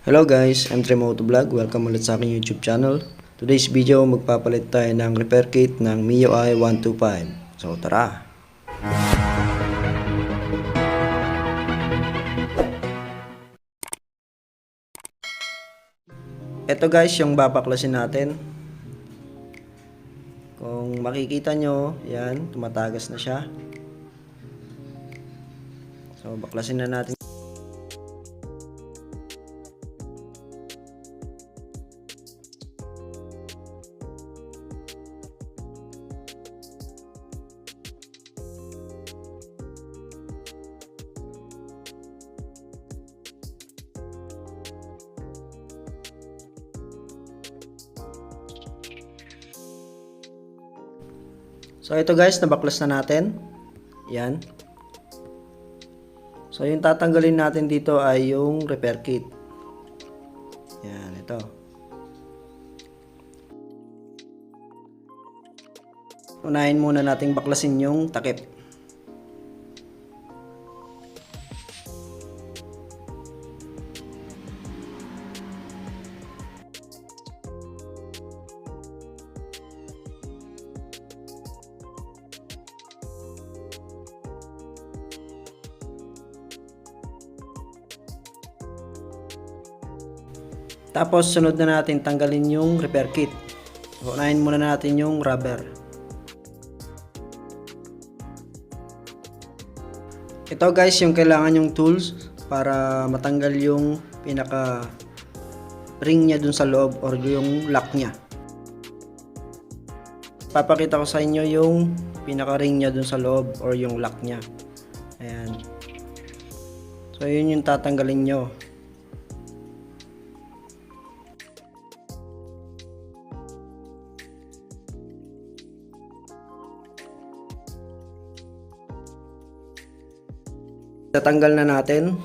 Hello guys, I'm Tremoto Vlog. Welcome ulit sa aking YouTube channel. Today's video, magpapalit tayo ng repair kit ng MIUI 125. So tara! Ito guys, yung babaklasin natin. Kung makikita nyo, yan, tumatagas na siya. So baklasin na natin. So ito guys, nabaklas na natin. Yan. So yung tatanggalin natin dito ay yung repair kit. Yan, ito. Unahin muna nating baklasin yung takip. Tapos sunod na natin tanggalin yung repair kit. So, unahin muna natin yung rubber. Ito guys yung kailangan yung tools para matanggal yung pinaka ring niya dun sa loob or yung lock niya. Papakita ko sa inyo yung pinaka ring niya dun sa loob or yung lock niya. Ayan. So yun yung tatanggalin nyo. Tatanggal na natin.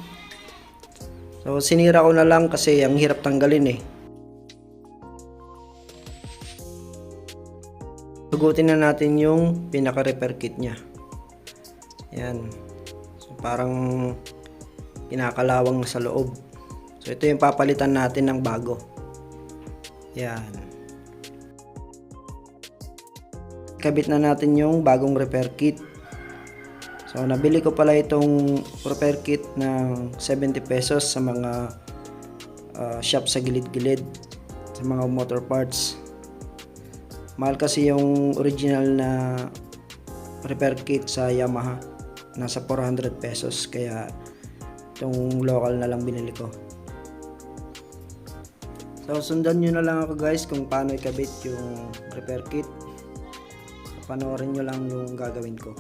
So sinira ko na lang kasi ang hirap tanggalin eh. Sugutin na natin yung pinaka repair kit nya. Yan. So parang kinakalawang sa loob. So ito yung papalitan natin ng bago. Yan. Kabit na natin yung bagong repair kit. So nabili ko pala itong repair kit ng 70 pesos sa mga shop sa gilid-gilid, sa mga motor parts. Mahal kasi yung original na repair kit sa Yamaha, nasa 400 pesos, kaya itong local na lang binili ko. So sundan nyo na lang ako guys kung paano ikabit yung repair kit. Panoorin nyo lang yung gagawin ko.